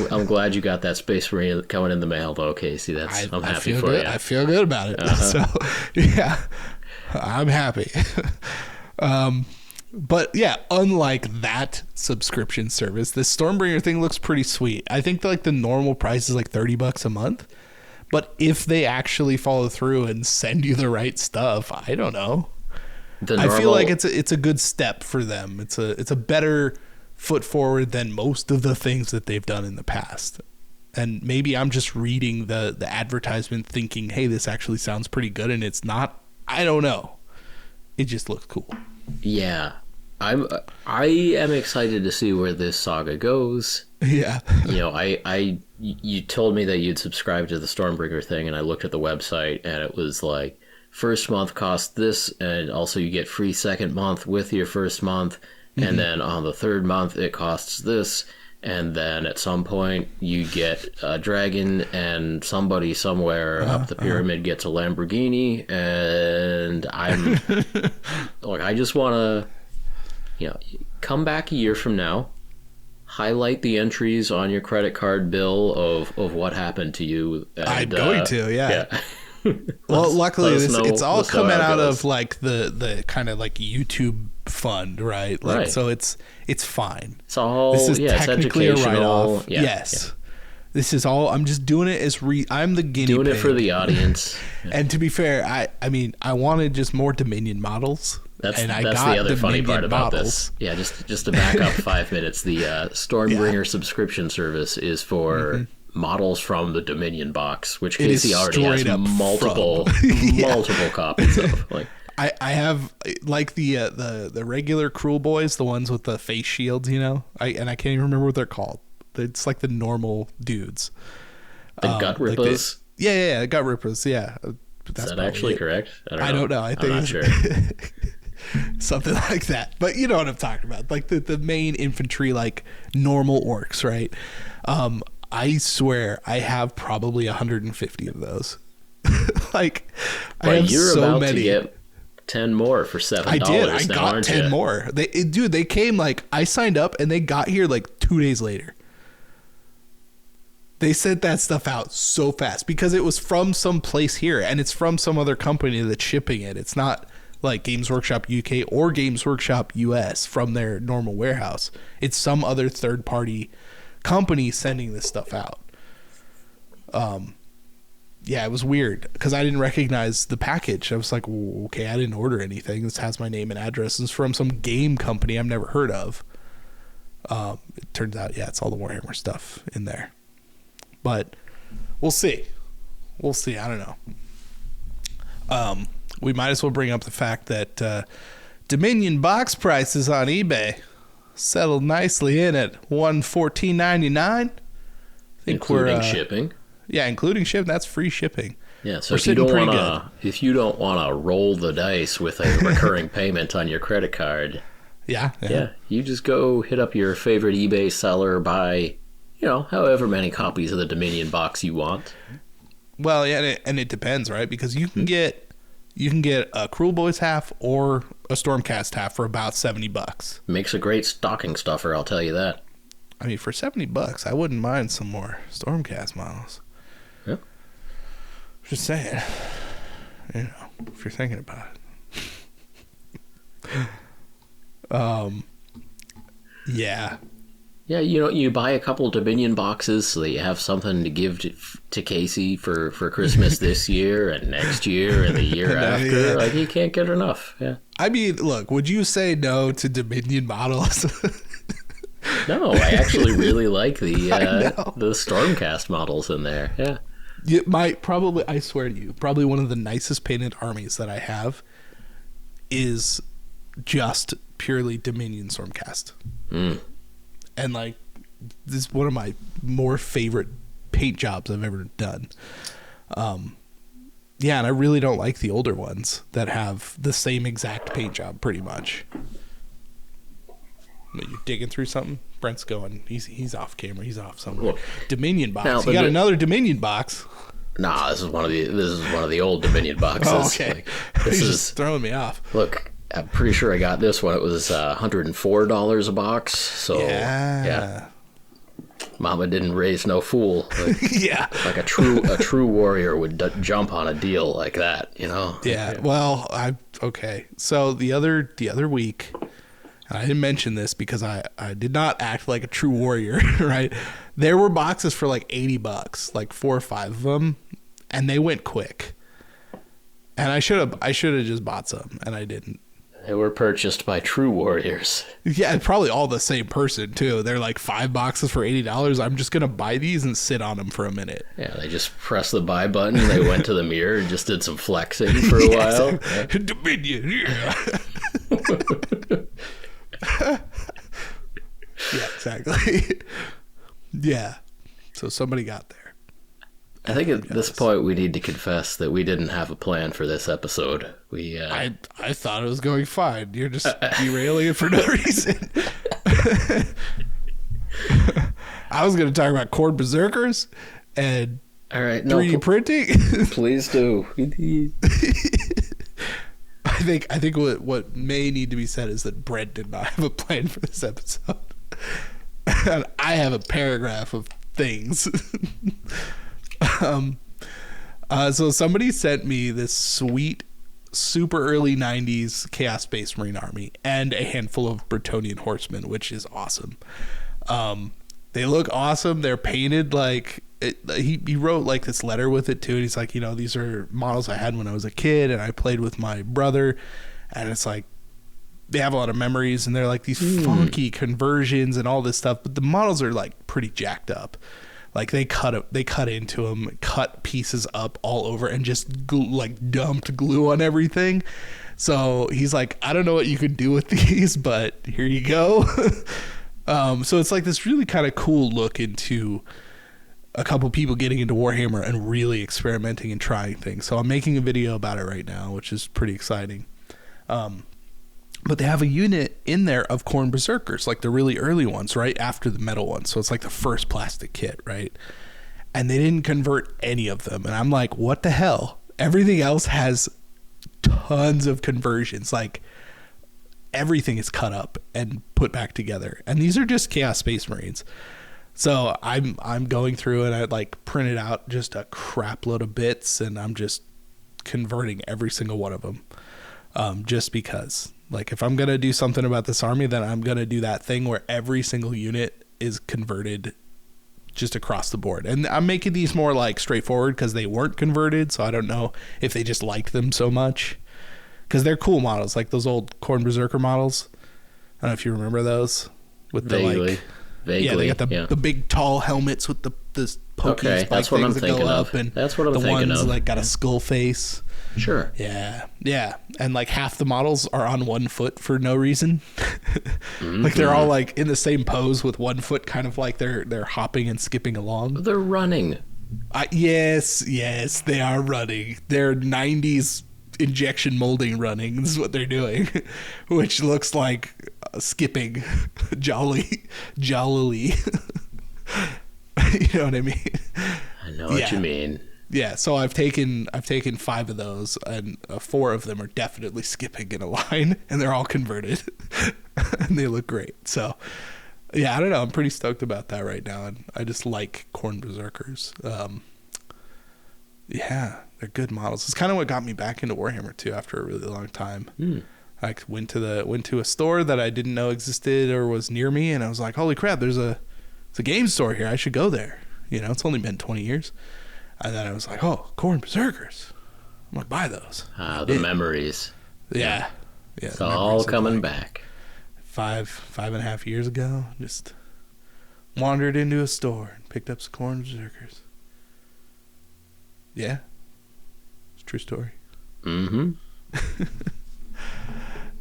I'm glad you got that space marine coming in the mail, though, Casey. I'm happy for you.
I feel good about it. So, yeah, I'm happy. But yeah, unlike that subscription service, the Stormbringer thing looks pretty sweet. I think the normal price is like $30 a month. But if they actually follow through and send you the right stuff, I don't know. I feel like it's a good step for them. It's a better foot forward than most of the things that they've done in the past. And maybe I'm just reading the advertisement thinking, hey, this actually sounds pretty good, and it's not. I don't know. It just looks cool.
Yeah. I am excited to see where this saga goes.
Yeah.
You told me that you'd subscribed to the Stormbringer thing, and I looked at the website, and it was like, first month costs this, and also you get free second month with your first month, and then on the third month it costs this, and then at some point you get a dragon, and somebody somewhere up the pyramid gets a Lamborghini, and I'm like, I just want to, come back a year from now, highlight the entries on your credit card bill of what happened to you. And,
I'm going to, yeah. Well, luckily it's all coming out of like the kind of like YouTube fund, right? Like, right. So it's fine.
It's all,
this is technically a write-off.
Yeah,
yes. Yeah. This is all, I'm just doing it as I'm the guinea
doing
pig.
It for the audience.
Yeah. And to be fair, I mean, I wanted just more Dominion models.
That's
the
other funny part about
models.
this. Yeah, just to back up 5 minutes, the Stormbringer subscription service is for models from the Dominion box, which Casey already has multiple copies of. Like,
I have like the regular Cruel Boys, the ones with the face shields, and I can't even remember what they're called. It's like the normal dudes.
The gut rippers?
Like yeah, gut rippers, yeah.
Is that actually correct?
I don't know. I think
I'm not sure.
Something like that. But you know what I'm talking about. Like the main infantry, like normal orcs, right? I swear I have probably 150 of those. Like,
but I have so many. To get 10 more for $7.
I did. I
now,
got 10 more. They came like, I signed up and they got here like 2 days later. They sent that stuff out so fast because it was from some place here and it's from some other company that's shipping it. It's not like Games Workshop UK or Games Workshop US from their normal warehouse. It's some other third party company sending this stuff out. Yeah, it was weird because I didn't recognize the package. I was like, well, okay, I didn't order anything. This has my name and address. It's from some game company I've never heard of. It turns out, yeah, it's all the Warhammer stuff in there. But we'll see. I don't know. We might as well bring up the fact that Dominion box prices on eBay settled nicely in at $114.99.
Including shipping.
Yeah, including shipping. That's free shipping.
Yeah, so if you don't want to roll the dice with a recurring payment on your credit card, yeah, you just go hit up your favorite eBay seller, buy, however many copies of the Dominion box you want.
Well, yeah, and it depends, right? Because you can get a Cruel Boys half or a Stormcast half for about $70.
Makes a great stocking stuffer, I'll tell you that.
I mean, for $70, I wouldn't mind some more Stormcast models.
Yeah.
Just saying, if you're thinking about it. Yeah.
Yeah, you buy a couple Dominion boxes so that you have something to give to Casey for Christmas this year and next year and the year after.
Yeah.
Like, you can't get enough. Yeah.
I mean, look, would you say no to Dominion models?
No, I actually really like the Stormcast models in there. Yeah.
I swear to you, probably one of the nicest painted armies that I have is just purely Dominion Stormcast. And like, this is one of my more favorite paint jobs I've ever done. Yeah, and I really don't like the older ones that have the same exact paint job pretty much. You're digging through something? Brent's going. He's off camera. He's off somewhere. Dominion box. Now, you got another Dominion box.
Nah, this is one of the old Dominion boxes.
Oh, okay.
Like, this is
just throwing me off.
Look, I'm pretty sure I got this when it was $104 a box. So yeah. Mama didn't raise no fool. Like,
yeah.
Like a true warrior would jump on a deal like that,
Yeah. Well, okay. So the other week, and I didn't mention this because I did not act like a true warrior, right? There were boxes for like $80, like 4 or 5 of them, and they went quick. And I should have just bought some, and I didn't.
They were purchased by true warriors.
Yeah, probably all the same person too. They're like 5 boxes for $80. I'm just gonna buy these and sit on them for a minute.
Yeah, they just pressed the buy button. They went to the mirror and just did some flexing for a while.
Exactly. Yeah. Dominion, yeah. Yeah, exactly. Yeah. So somebody got there.
I think at this point we need to confess that we didn't have a plan for this episode.
I thought it was going fine. You're just derailing it for no reason. I was going to talk about Corn Berserkers and
all right,
3D printing.
Please do.
I think what may need to be said is that Brent did not have a plan for this episode. And I have a paragraph of things. So somebody sent me this sweet, super early 90s Chaos Space Marine army and a handful of Bretonnian horsemen, which is awesome. They look awesome. They're painted like he wrote like this letter with it too. And he's like, these are models I had when I was a kid and I played with my brother. And it's like, they have a lot of memories and they're like these funky conversions and all this stuff. But the models are like pretty jacked up. Like they cut into them, cut pieces up all over, and just dumped glue on everything. So he's like, I don't know what you could do with these, but here you go. So it's like this really kind of cool look into a couple people getting into Warhammer and really experimenting and trying things. So I'm making a video about it right now, which is pretty exciting. But they have a unit in there of Khorne Berserkers, like the really early ones, right after the metal ones. So it's like the first plastic kit, right? And they didn't convert any of them. And I'm like, what the hell? Everything else has tons of conversions. Like everything is cut up and put back together. And these are just Chaos Space Marines. So I'm going through and I like printed out just a crap load of bits and I'm just converting every single one of them. Just because. Like, if I'm going to do something about this army, then I'm going to do that thing where every single unit is converted just across the board. And I'm making these more, like, straightforward because they weren't converted, so I don't know if they just liked them so much. Because they're cool models, like those old Khorne Berserker models. I don't know if you remember those. With the,
Vaguely.
Yeah, they got the big, tall helmets with the pokey spike
that's what
things
I'm
that
thinking
go
of.
up. And
that's what I'm
the
thinking
ones,
of.
like, got a skull face.
Sure.
Yeah. And like half the models are on 1 foot for no reason. Like they're all like in the same pose with 1 foot, kind of like they're hopping and skipping along.
They're running.
Yes, they are running. They're 90s injection molding running. This is what they're doing, which looks like skipping jollily. You know what I mean?
I know what you mean.
Yeah, so I've taken 5 of those, and 4 of them are definitely skipping in a line, and they're all converted, and they look great. So, yeah, I don't know. I'm pretty stoked about that right now, and I just like Khorne Berserkers. Yeah, they're good models. It's kind of what got me back into Warhammer too after a really long time. I went to a store that I didn't know existed or was near me, and I was like, holy crap, there's a game store here. I should go there. You know, it's only been 20 years. And then I was like, oh, Corn Berserkers. I'm going to buy those.
The memories.
Yeah.
It's all coming back.
5.5 years ago, just wandered into a store and picked up some Corn Berserkers. Yeah. It's a true story.
Mm-hmm.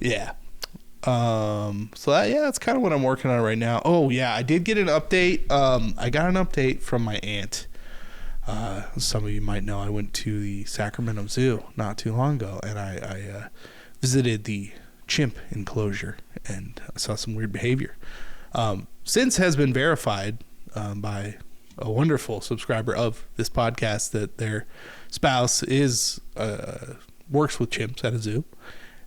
Yeah. That's kind of what I'm working on right now. Oh yeah, I did get an update. I got an update from my aunt. Some of you might know I went to the Sacramento Zoo not too long ago, and I visited the chimp enclosure, and I saw some weird behavior. Since has been verified by a wonderful subscriber of this podcast that their spouse is works with chimps at a zoo,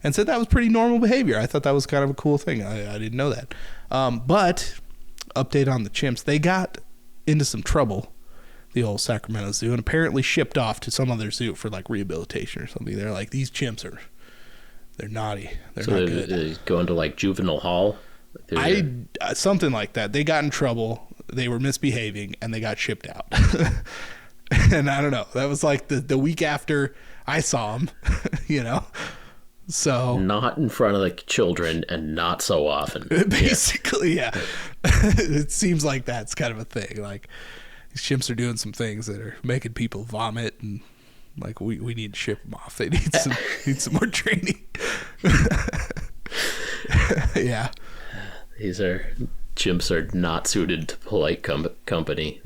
and said that was pretty normal behavior. I thought that was kind of a cool thing. I didn't know that. But update on the chimps. They got into some trouble, the old Sacramento Zoo, and apparently shipped off to some other zoo for like rehabilitation or something. They're like, these chimps they're naughty. They're not good.
They're going to like juvenile hall?
Something like that. They got in trouble. They were misbehaving, and they got shipped out. And I don't know. That was like the week after I saw them, you know? So
not in front of the children and not so often.
Basically, yeah. It seems like that's kind of a thing. Like these chimps are doing some things that are making people vomit, and like we need to ship them off. They need some more training. Yeah.
These chimps are not suited to polite company.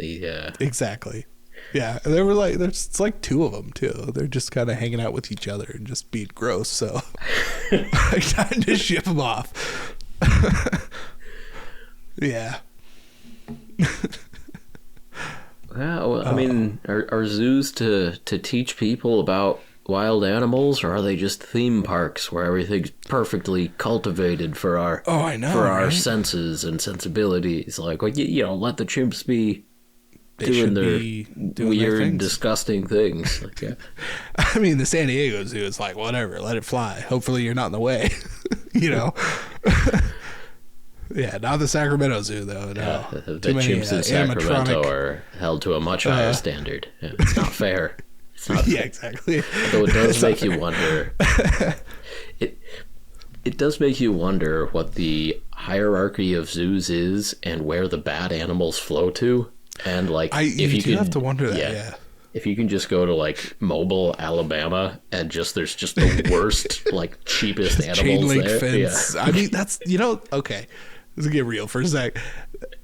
Exactly. Yeah, they were like, it's like two of them too. They're just kind of hanging out with each other and just being gross. So I kind of ship them off. Yeah.
Well, I mean, are zoos to teach people about wild animals, or are they just theme parks where everything's perfectly cultivated for our our senses and sensibilities? Like, well, you know, let the chimps be. Doing weird, disgusting things. Like, yeah.
I mean, the San Diego Zoo is like, whatever, let it fly. Hopefully you're not in the way, you know? Yeah, not the Sacramento Zoo, though. No.
The chimps in Sacramento are held to a much higher standard. Yeah, it's not fair. It's not
yeah, exactly.
Though it does make you wonder. It does make you wonder what the hierarchy of zoos is and where the bad animals flow to. And like, if you have to wonder that, yeah. If you can just go to like Mobile, Alabama, and there's just the worst, like cheapest animals
chain link
there.
Fence.
Yeah.
I mean, that's okay. Let's get real for a sec.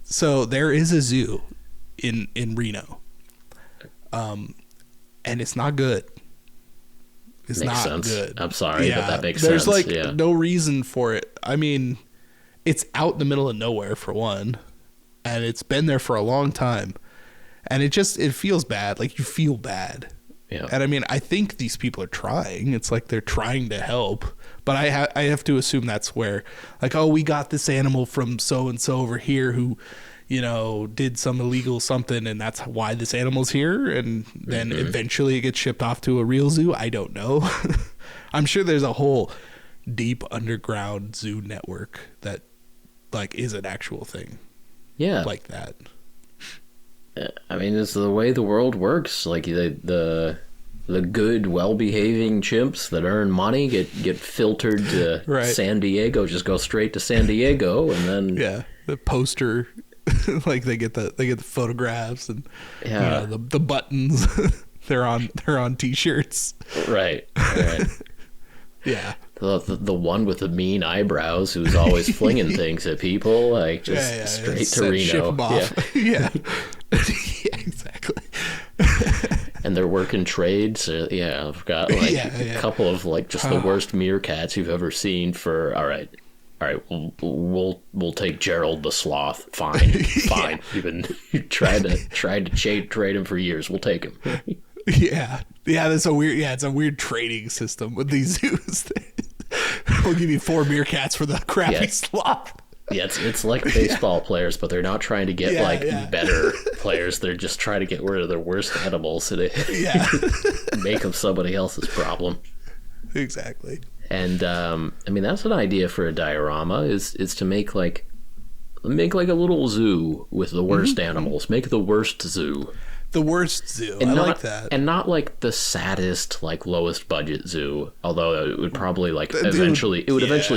So there is a zoo in Reno, and it's not good. It's
makes
not
sense.
good.
I'm sorry, but that makes
sense.
There's
like no reason for it. I mean, it's out in the middle of nowhere for one. And it's been there for a long time, and it feels bad. Like, you feel bad.
Yeah.
And I mean, I think these people are trying. It's like they're trying to help, but I have to assume that's where, like, oh, we got this animal from so and so over here who, you know, did some illegal something, and that's why this animal's here. And then eventually it gets shipped off to a real zoo. I don't know. I'm sure there's a whole deep underground zoo network that like is an actual thing.
Yeah,
like that.
I mean, it's the way the world works. Like the good, well-behaving chimps that earn money get filtered to San Diego. Just go straight to San Diego, and then
the poster, like they get the photographs and you know, the buttons. they're on T-shirts.
Right.
Yeah.
The one with the mean eyebrows who's always flinging things at people, like just straight to Reno.
Ship them off. Yeah. Yeah, exactly.
And they're working trades. I've got like a couple of like just the worst meerkats you've ever seen. For all right, we'll take Gerald the sloth. Fine. You've tried to trade him for years. We'll take him.
Yeah, that's a weird. Yeah, it's a weird trading system with these zoos. We'll give you 4 meerkats for the crappy sloth.
Yeah, it's like baseball players, but they're not trying to get better players. They're just trying to get rid of their worst animals so they make them somebody else's problem.
Exactly.
And I mean, that's an idea for a diorama is to make like a little zoo with the worst animals. Make the worst zoo.
The worst zoo.
And
I
not,
like that.
And not like the saddest, like lowest budget zoo. Although it would probably like eventually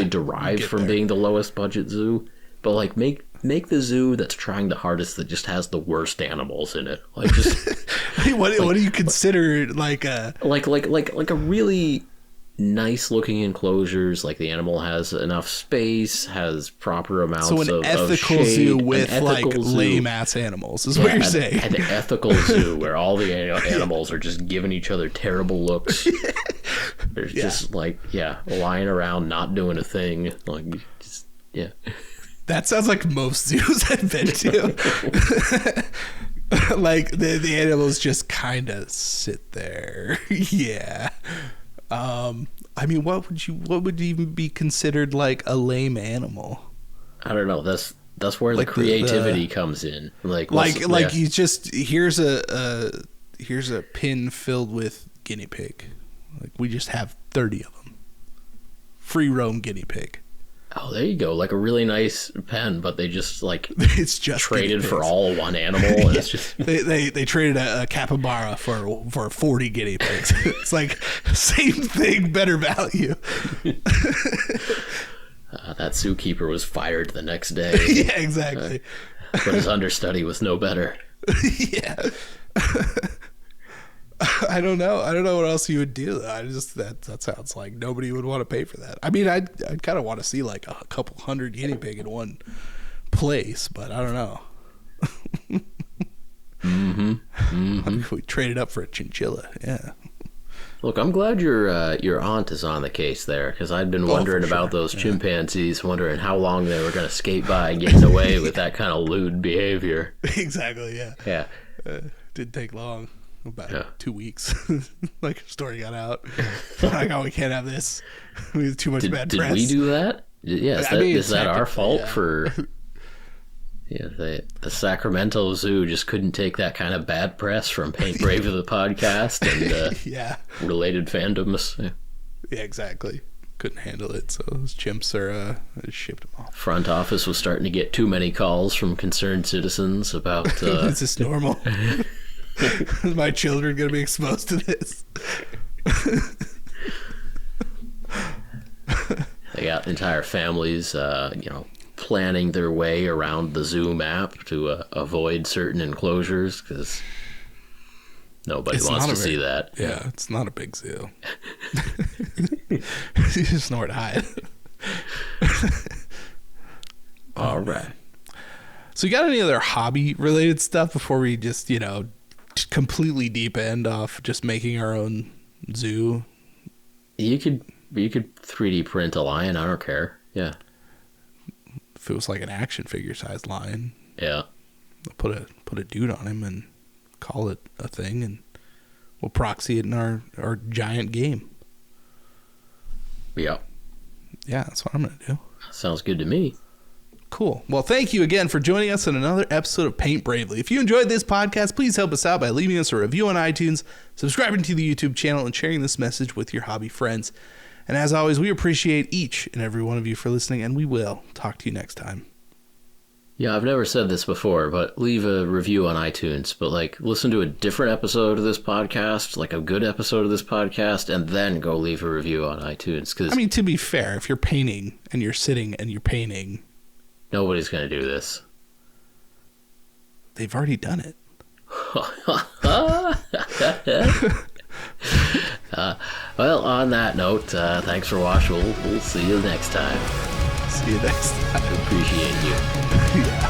derive from being the lowest budget zoo. But like make the zoo that's trying the hardest that just has the worst animals in it. Like just
what do you consider like a
really nice looking enclosures, like the animal has enough space, has proper amounts of
an ethical zoo with like lame ass animals is what you're saying.
An ethical zoo where all the animals are just giving each other terrible looks. They're just like lying around not doing a thing, like just
That sounds like most zoos I've been to. Like the animals just kind of sit there. Yeah. I mean, what would even be considered like a lame animal?
I don't know. That's where like the creativity comes in.
You just here's a pin filled with guinea pig. Like we just have 30 of them. Free roam guinea pig.
Oh, there you go. Like a really nice pen, but they just like
it's just
traded for all one animal. And it's just
they traded a capybara for 40 guinea pigs. It's like same thing, better value.
That zookeeper was fired the next day.
Yeah, exactly.
But his understudy was no better.
Yeah. I don't know what else you would do. That sounds like nobody would want to pay for that. I mean, I'd kind of want to see like a couple hundred guinea pig in one place, but I don't know. We traded up for a chinchilla. Yeah.
Look, I'm glad your aunt is on the case there, because I'd been wondering about those chimpanzees, wondering how long they were going to skate by getting away with that kind of lewd behavior.
Exactly. Yeah.
Yeah.
Didn't take long. About 2 weeks. Like a story got out. Like, oh, we can't have this. We have too much bad press.
Did we do that? Yeah, is that our fault for... Yeah, the Sacramento Zoo just couldn't take that kind of bad press from Paint Brave of the podcast and related fandoms.
Yeah, exactly. Couldn't handle it, so those chimps are shipped them off.
Front office was starting to get too many calls from concerned citizens about...
Is this normal? Is my children going to be exposed to this?
They got entire families, planning their way around the zoo map to avoid certain enclosures because nobody wants to see that.
Yeah, it's not a big zoo. You just know where to hide.
All right.
So you got any other hobby related stuff before we just, completely deep end off just making our own zoo?
You could 3D print a lion. I don't care. Yeah.
If it was like an action figure sized lion.
Yeah.
Put a dude on him and call it a thing, and we'll proxy it in our giant game.
Yeah.
Yeah, that's what I'm gonna do.
Sounds good to me.
Cool. Well, thank you again for joining us in another episode of Paint Bravely. If you enjoyed this podcast, please help us out by leaving us a review on iTunes, subscribing to the YouTube channel, and sharing this message with your hobby friends. And as always, we appreciate each and every one of you for listening, and we will talk to you next time.
Yeah, I've never said this before, but leave a review on iTunes. But listen to a different episode of this podcast, like a good episode of this podcast, and then go leave a review on iTunes. Cause
to be fair, if you're painting and you're sitting and you're painting, nobody's
going to do this.
They've already done it.
Well, on that note, thanks for watching. We'll see you next time.
See you next time.
Appreciate you.
Yeah.